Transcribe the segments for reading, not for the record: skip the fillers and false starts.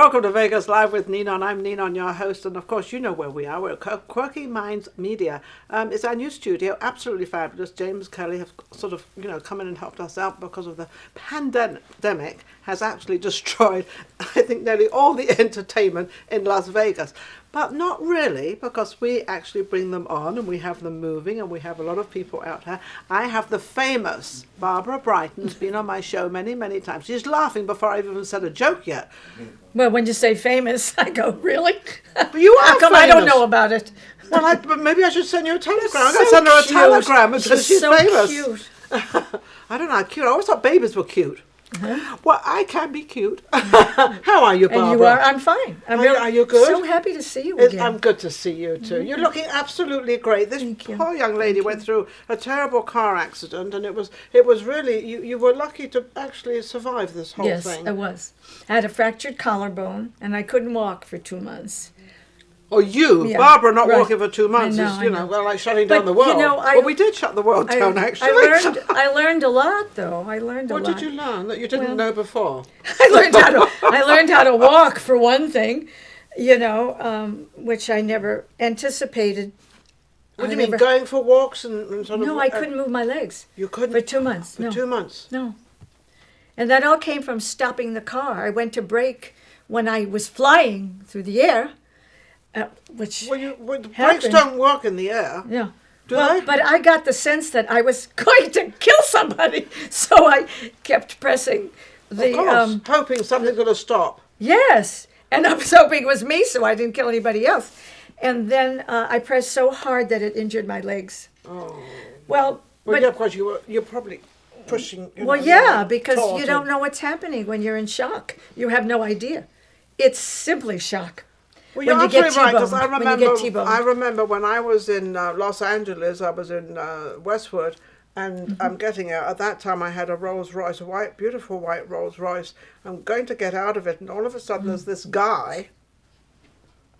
Welcome to Vegas Live with Ninon. I'm Ninon, your host, and of course you know where we are. We're at Quirky Minds Media. It's our new studio, absolutely fabulous. James Kelly has sort of, come in and helped us out because of the pandemic has actually destroyed, I think, nearly all the entertainment in Las Vegas. But not really, because we actually bring them on and we have them moving and we have a lot of people out here. I have the famous Barbara Brighton, who's been on my show many, many times. She's laughing before I've even said a joke yet. Well, when you say famous, I go, really? But you are How come famous? I don't know about it? Well, but maybe I should send you a telegram. I'm So going to send her a cute. telegram because she's so famous. Cute. I don't know how cute. I always thought babies were cute. Uh-huh. Well, I can be cute. How are you, Barbara? And you are? I'm fine. Are you good? So happy to see you again. I'm good to see you too. You're looking absolutely great. This poor young lady went through a terrible car accident, and it was really you were lucky to actually survive this whole thing. Yes, I was. I had a fractured collarbone, and I couldn't walk for 2 months. Oh, Yeah, Barbara, not right. walking for 2 months I know. well, like shutting down the world. Well, we did shut the world down, actually. I learned a lot, though. What did you learn that you didn't know before? I learned how to walk, for one thing, which I never anticipated. What do you mean, going for walks and sort of... No, I couldn't move my legs. You couldn't? For 2 months. For 2 months? No. And that all came from stopping the car. I went to brake when I was flying through the air. Which the brakes don't work in the air. Yeah. Do they? But I got the sense that I was going to kill somebody, so I kept pressing the. Of course, hoping something's going to stop. Yes, and I was hoping it was me, so I didn't kill anybody else. And then I pressed so hard that it injured my legs. Oh. Well, yeah, because you're probably pushing. Because you don't know what's happening when you're in shock. You have no idea. It's simply shock. Well, you're absolutely right, because I remember when I was in Los Angeles, I was in Westwood, and I'm getting out. At that time, I had a Rolls Royce, a beautiful white Rolls Royce. I'm going to get out of it, and all of a sudden there's this guy,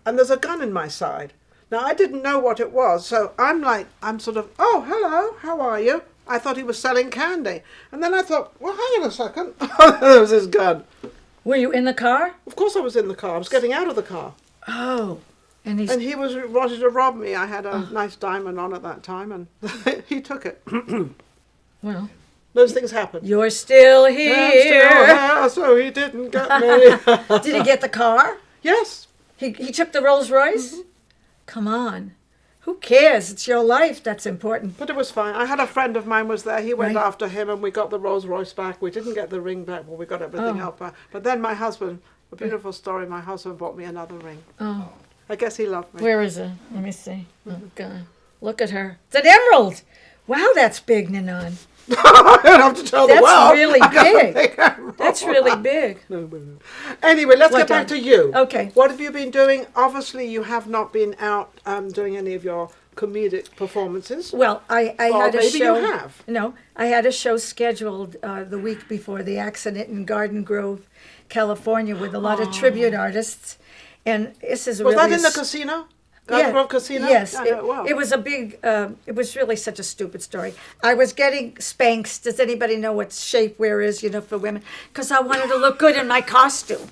and there's a gun in my side. Now, I didn't know what it was, so I'm sort of, oh, hello, how are you? I thought he was selling candy. And then I thought, well, hang on a second. There was his gun. Were you in the car? Of course I was in the car. I was getting out of the car. Oh, and he wanted to rob me. I had a nice diamond on at that time, and he took it. Well, those things happen. You're still here. I'm still here, so he didn't get me. Did he get the car? Yes. He took the Rolls Royce? Mm-hmm. Come on. Who cares? It's your life that's important. But it was fine. I had a friend of mine was there. He went after him, and we got the Rolls Royce back. We didn't get the ring back, but we got everything else back. But then my husband... A beautiful story. My husband bought me another ring. Oh. I guess he loved me. Where is it? Let me see. Oh, God. Look at her. It's an emerald. Wow, that's big, Ninon. I don't have to tell the world. That's really big. That's really big. No. Anyway, let's get back to you. Okay. What have you been doing? Obviously, you have not been out doing any of your comedic performances. Well, I had a show. Maybe you have. No, I had a show scheduled the week before the accident in Garden Grove, California, with a lot of tribute artists, and this is was that in the casino? Garden Grove Casino? Yes, it was a big. It was really such a stupid story. I was getting Spanx. Does anybody know what shapewear is? For women, because I wanted to look good in my costume.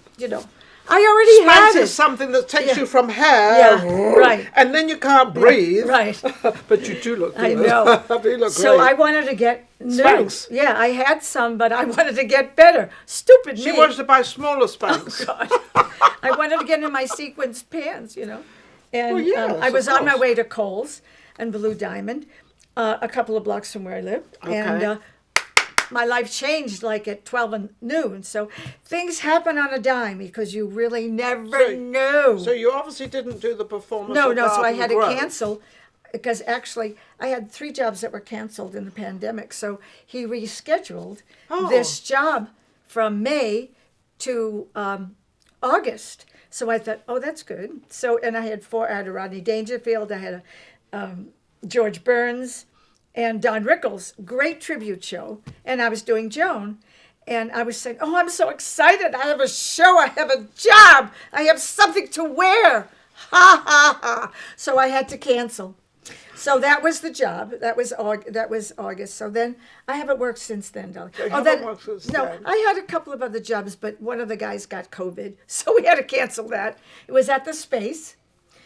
I already had it. Spanx is something that takes you from hair, right, and then you can't breathe, right. But you do look good. I know. You look so great. I wanted to get new. Spanx. Yeah, I had some, but I wanted to get better. Stupid me. She wanted to buy smaller Spanx. Oh God! I wanted to get in my sequins pants, And I was of on my course. way to Kohl's and Blue Diamond, a couple of blocks from where I lived, and my life changed like at 12 noon. So things happen on a dime because you really never know. So you obviously didn't do the performance. No. So I had to cancel because actually I had 3 jobs that were canceled in the pandemic. So he rescheduled this job from May to August. So I thought, that's good. So, and I had a Rodney Dangerfield, I had a George Burns, and Don Rickles, great tribute show. And I was doing Joan. And I was saying, I'm so excited. I have a show. I have a job. I have something to wear. Ha, ha, ha. So I had to cancel. So that was the job. That was August. So then I haven't worked since then, darling. You haven't worked since no, then. I had a couple of other jobs, but one of the guys got COVID, so we had to cancel that. It was at the Space.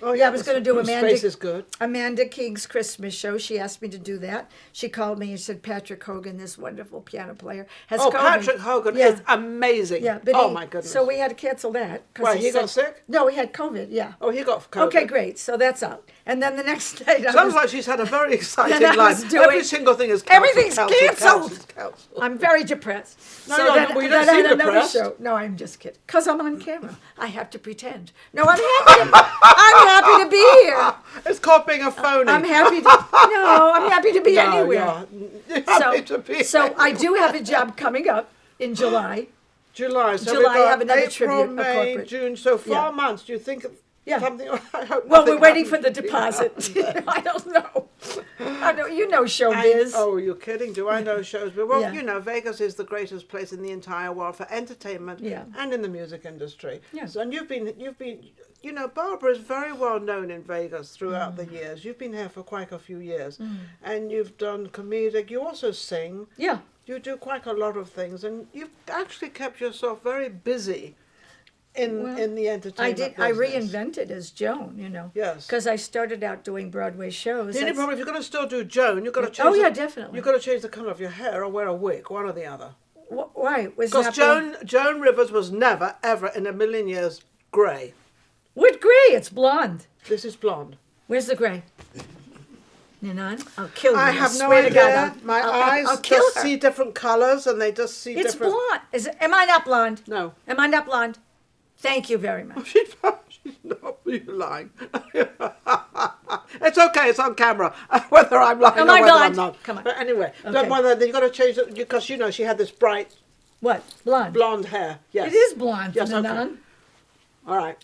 Oh Yeah, I was going to do Space is good. Amanda King's Christmas show. She asked me to do that. She called me and said, Patrick Hogan, this wonderful piano player, has COVID. Patrick Hogan is amazing. Yeah, but my goodness. So we had to cancel that. Why, he got sick? No, he had COVID, yeah. Oh, he got COVID. Okay, great. So that's out. And then the next night Sounds like she's had a very exciting then I life. was doing- Every single thing is cancelled. Everything's cancelled. I'm very depressed. No, you don't seem depressed. Show. No, I'm just kidding. Because I'm on camera. I have to pretend. No, I'm happy to be here. It's called being a phony. I'm happy to be anywhere. You're happy to be So I do have a job coming up in July. July. So July, we've got I have another April, tribute, a May, corporate. June. So 4 Yeah. months. Do you think Yeah. something? I hope Well, nothing we're waiting for happens the between now deposit. and then. I don't know. I know you know showbiz. Oh, you're kidding. Do I know shows? But well, Yeah. Vegas is the greatest place in the entire world for entertainment Yeah. and in the music industry. Yeah. So, and you've been, Barbara is very well known in Vegas throughout the years. You've been here for quite a few years, and you've done comedic. You also sing. Yeah. You do quite a lot of things, and you've actually kept yourself very busy in the entertainment I did. business. I reinvented as Joan, Yes. because I started out doing Broadway shows. The only problem, if you're going to still do Joan, you've got to change. Oh, yeah, definitely. You've got to change the colour of your hair or wear a wig, one or the other. Why? Was Because that Joan Rivers was never, ever in a million years grey. What gray? It's blonde. This is blonde. Where's the gray? Ninon, I'll kill you. I have no swear to idea. God, My I'll eyes kill just her. see different colours, and they just see It's different. blonde. Am I not blonde? No. Am I not blonde? Thank you very much. She's not. You're lying. It's okay. It's on camera. Whether I'm lying Am or I whether I'm blind? not. Come on. But anyway, Okay. don't worry. You've got to change it because she had this bright What? Blonde. blonde hair. Yes. It is blonde, Yes, okay. Ninon. All right.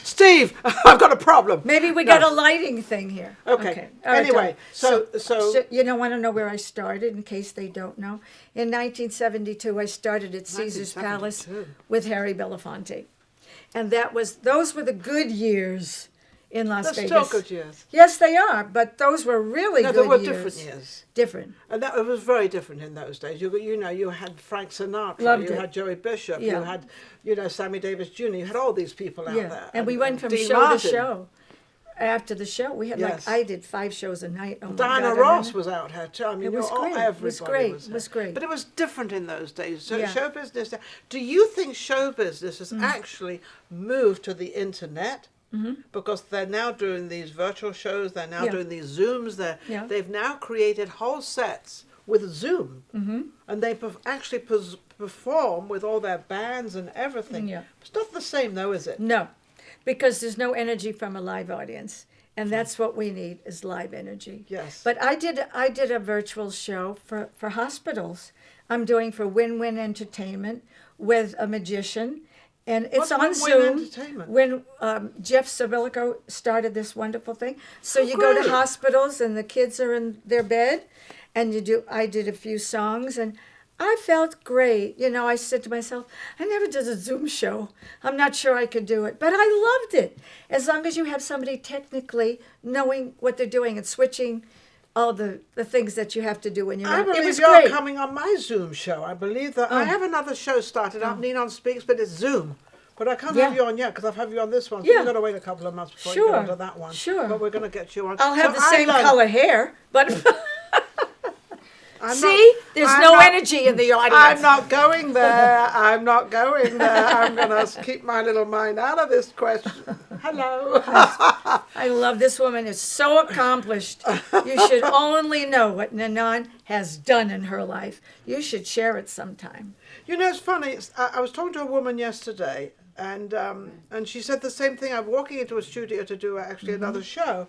Steve, I've got a problem. Maybe we got a lighting thing here. Okay. All right, Anyway, so so you don't want to know where I started, in case they don't know. In 1972, I started at Caesar's Palace 1972. with Harry Belafonte, and those were the good years in Las they're Vegas. still good years. Yes, they are, but those were really No, good they were years. different years. Different. And that it was very different in those days. You had Frank Sinatra, Loved you it. had Joey Bishop, Yeah. you had Sammy Davis Jr. You had all these people out Yeah, there. and we went from Dean show Martin. to show. After the show, we had Yes. I did 5 shows a night. Oh my Diana God, Ross was out here too. I mean, It was great. It was everybody great. was It was there. great. But it was different in those days. So Yeah. show business. Do you think show business has actually moved to the internet? Because they're now doing these virtual shows. They're now Yeah. doing these Zooms. Yeah. They've now created whole sets with Zoom, and they actually perform with all their bands and everything. Yeah. It's not the same, though, is it? No, because there's no energy from a live audience, and that's what we need is live energy. Yes. But I did a virtual show for hospitals. I'm doing for Win-Win Entertainment with a magician, and it's What's on Win-Win Zoom. Entertainment? When Jeff Sabilico started this wonderful thing, so Oh, you go to great. hospitals and the kids are in their bed, and I did a few songs and. I felt great. I said to myself, I never did a Zoom show. I'm not sure I could do it. But I loved it. As long as you have somebody technically knowing what they're doing and switching all the things that you have to do when you're I not. It believe was you're great. coming on my Zoom show. I believe that I Oh. have another show started up, Ninon Speaks, but it's Zoom. But I can't Yeah. have you on yet because I've had you on this one. So Yeah. you've got to wait a couple of months before you Sure. get onto that one. Sure. But we're going to get you on. I'll have So the same I learned- color hair, but I'm see, there's I'm no not- energy in the audience. I'm not going there. I'm not going there. I'm going to keep my little mind out of this question. Hello. I love this woman. Is so accomplished. You should only know what Ninon has done in her life. You should share it sometime. It's funny. I was talking to a woman yesterday, and she said the same thing. I'm walking into a studio to do actually another show,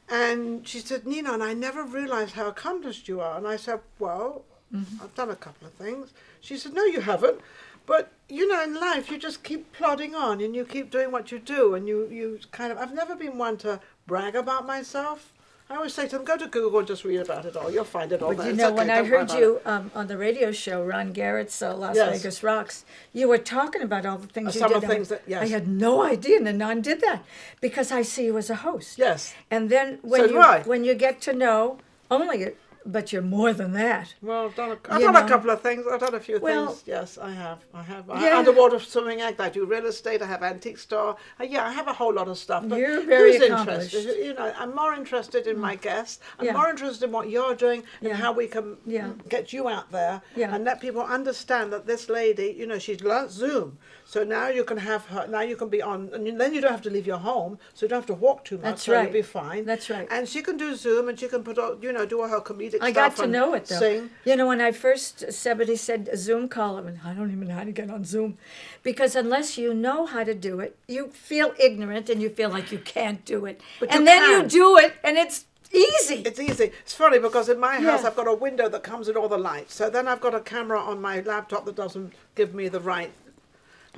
and she said, Ninon, I never realized how accomplished you are. And I said, well, I've done a couple of things. She said, no, you haven't. But, in life, you just keep plodding on, and you keep doing what you do, and you kind of, I've never been one to brag about myself. I always say to them, go to Google and just read about it all. You'll find it all But there. you It's know, okay, when I don't worry heard about you on the radio show, Ron Garrett's Las Yes. Vegas Rocks, you were talking about all the things you Some did. of the things that, yes. I had no idea Ninon did that because I see you as a host. Yes. And then So do I. when you get to know only, but you're more than that. Well, I've done You a know. couple of things. I've done a few Well, things. Yes, I have. Yeah. Underwater swimming act. I do real estate. I have antique store. Yeah, I have a whole lot of stuff. But You're very who's accomplished. interested? You know, I'm more interested in my guests. I'm Yeah. more interested in what you're doing and Yeah. how we can Yeah. get you out there Yeah. and let people understand that this lady, you know, she's learnt Zoom. So now you can have her. Now you can be on, and then you don't have to leave your home, so you don't have to walk too much. That's so right. You'll be fine. That's right. And she can do Zoom, and she can put, do all her comedic stuff. I got to and know it though. Sing. You know, when I first somebody said a Zoom call, and I don't even know how to get on Zoom, because unless you know how to do it, you feel ignorant and you feel like you can't do it, But you and then can. you do it, and it's easy. It's easy. It's funny because in my house Yeah. I've got a window that comes with all the lights. So then I've got a camera on my laptop that doesn't give me the right.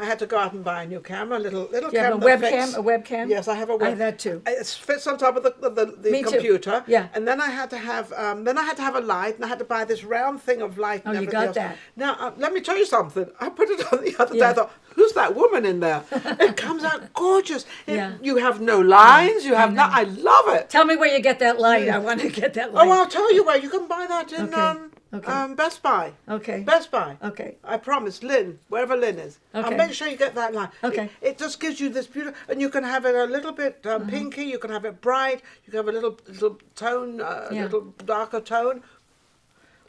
I had to go out and buy a new camera, a little Do you have camera. a that webcam? fits. A webcam? Yes, I have a webcam. I have that too. It fits on top of the Me too. computer. Yeah. And then I had to have a light, and I had to buy this round thing of light. Oh, and you everything got else. that. Now let me tell you something. I put it on the other day. Yeah. I thought, who's that woman in there? It comes out gorgeous. Yeah. You have no lines. You have no. I love it. Tell me where you get that light. I want to get that light. Oh, I'll tell you where. You can buy that in Okay. Best Buy. Okay. Best Buy. Okay. I promise, Lynn, wherever Lynn is. Okay. I'll make sure you get that line. Okay. It just gives you this beautiful, and you can have it a little bit pinky. You can have it bright. You can have a little tone, Yeah. little darker tone.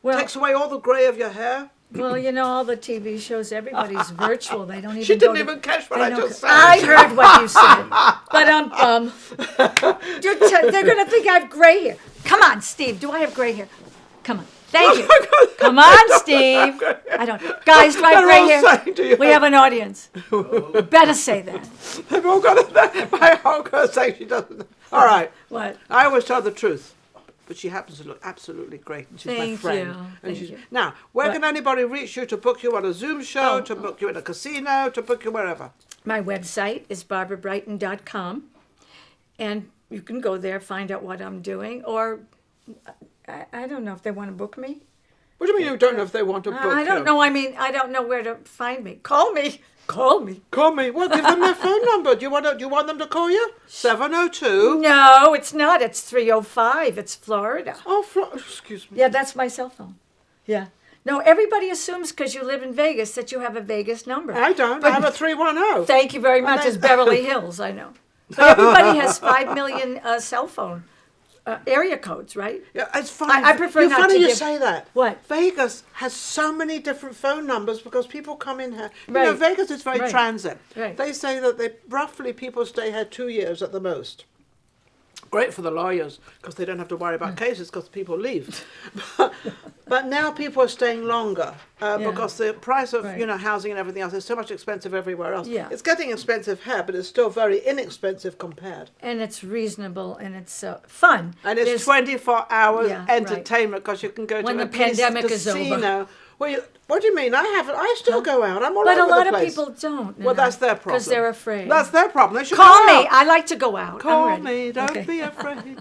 Well, Takes away all the grey of your hair. well, you know, all the TV shows, everybody's virtual. They don't even. She go didn't to- even catch what they I don't just go- said. I heard what you said, but they're going to think I have gray hair. Come on, Steve. Do I have gray hair? Come on. Thank you. Come on, Steve. I don't. Guys, do I have They're gray all hair? saying, "Do you We have an audience. Better say that. They've all got it. My whole girl saying she doesn't. All right. What? I always tell the truth. But she happens to look absolutely great, and she's my Thank friend. you. And Thank you. Now, where What? can anybody reach you to book you on a Zoom show, Oh. to book you in a casino, to book you wherever? My website is barbarabrighton.com, and you can go there, find out what I'm doing, or I don't know if they want to book me. What do you mean you don't know if they want to book I don't you? know. I mean, I don't know where to find me. Call me. Call me. Call me. Well, give them their phone number. Do you want them to call you? 702. No, it's not. It's 305. It's Florida. Oh, excuse me. Yeah, that's my cell phone. Yeah. No, everybody assumes because you live in Vegas that you have a Vegas number. I don't. I have a 310. Thank you very much. It's Beverly Hills, I know. But everybody has 5 million cell phone area codes, right? Yeah, it's funny. I prefer You're not funny to you give- say that. What? Vegas has so many different phone numbers because people come in here. You know, Right. Vegas is very Right. transit. Right. They say that roughly people stay here 2 years at the most. Great for the lawyers because they don't have to worry about cases because people leave. But now people are staying longer because the price of Right. housing and everything else is so much expensive everywhere else. Yeah. It's getting expensive here, but it's still very inexpensive compared. And it's reasonable and it's fun. And it's There's- 24 hours Yeah, right. entertainment because you can go When to the a pandemic is casino. over. Well, what do you mean? I still go out. I'm all But over a lot the of place. people don't. Well, that's their problem. Because they're afraid. That's their problem. They should Call go me. out. I like to go out. I'm Call ready. me. Don't Okay. be afraid.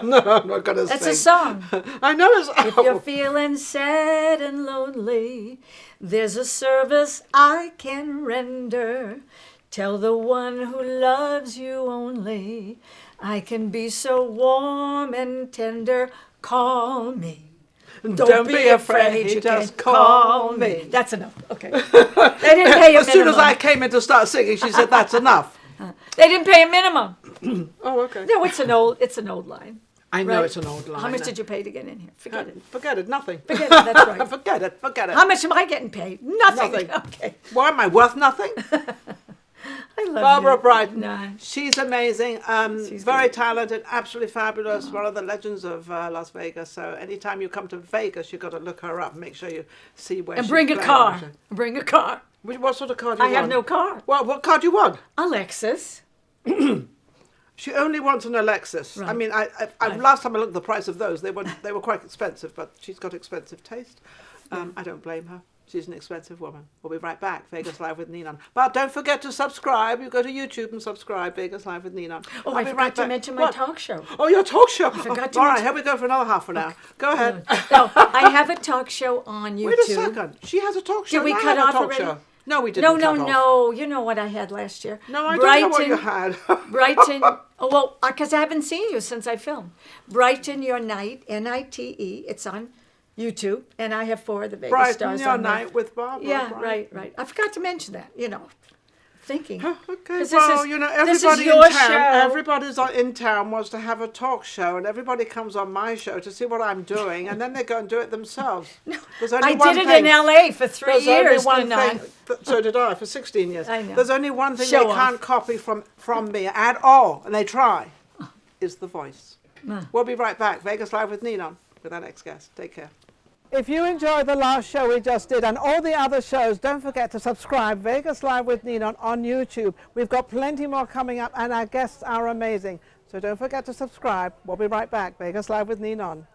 No, I'm not going to sing. That's a song. I know it's. If you're feeling sad and lonely, there's a service I can render. Tell the one who loves you only, I can be so warm and tender. Call me. Don't be afraid. You Just can call me. That's enough. Okay. They didn't pay a As soon as minimum. I came in to start singing, she said, "That's enough." They didn't pay a minimum. Oh, okay. No, it's an old line. I know Right. it's an old line. How much did you pay to get in here? Forget it. Forget it. Nothing. Forget it. That's right. Forget it. Forget it. How much am I getting paid? Nothing. Nothing. Okay. Why am I worth nothing? I love Barbara you. Brighton. No. She's amazing. She's Very great. talented, absolutely fabulous. One of the legends of Las Vegas. So anytime you come to Vegas, you've got to look her up. Make sure you see where And she's bring a playing. car. Bring a car. What sort of car do you I want? have no car. What car do you want? A Lexus. She only wants an Alexis. I Right. mean, Right. last time I looked at the price of those, they were quite expensive, but she's got expensive taste. I don't blame her. She's an expensive woman. We'll be right back. Vegas Live with Ninon. But don't forget to subscribe. You go to YouTube and subscribe. Vegas Live with Ninon. Oh, I'll I be forgot right to back. mention my What? talk show. Oh, your talk show. forgot to All right, mention- here we go for another half an hour. Go ahead. No, I have a talk show on YouTube. Wait a second. She has a talk show. Did we and I cut have a off talk already? show. No, we didn't. No, cut off. no. You know what I had last year. No, I don't know what you had. Brighten. Oh, well, because I haven't seen you since I filmed. Brighten Your Night, Nite. It's on YouTube, and I have 4 of the Vegas Brighten stars Your on there. Night with Barbara. Yeah, Brighton. right. I forgot to mention that. Thinking. Okay, 'Cause well, this is everybody in your town, show. everybody's in town wants to have a talk show, and everybody comes on my show to see what I'm doing, and then they go and do it themselves. There's only I one did it thing. in LA for 3 There's years. only one Ninon. thing. So did I for 16 years. I know. There's only one thing Show they off. can't copy from me at all, and they try, is the voice. We'll be right back. Vegas Live with Ninon with our next guest. Take care. If you enjoyed the last show we just did and all the other shows, don't forget to subscribe. Vegas Live with Ninon on YouTube. We've got plenty more coming up, and our guests are amazing. So don't forget to subscribe. We'll be right back. Vegas Live with Ninon.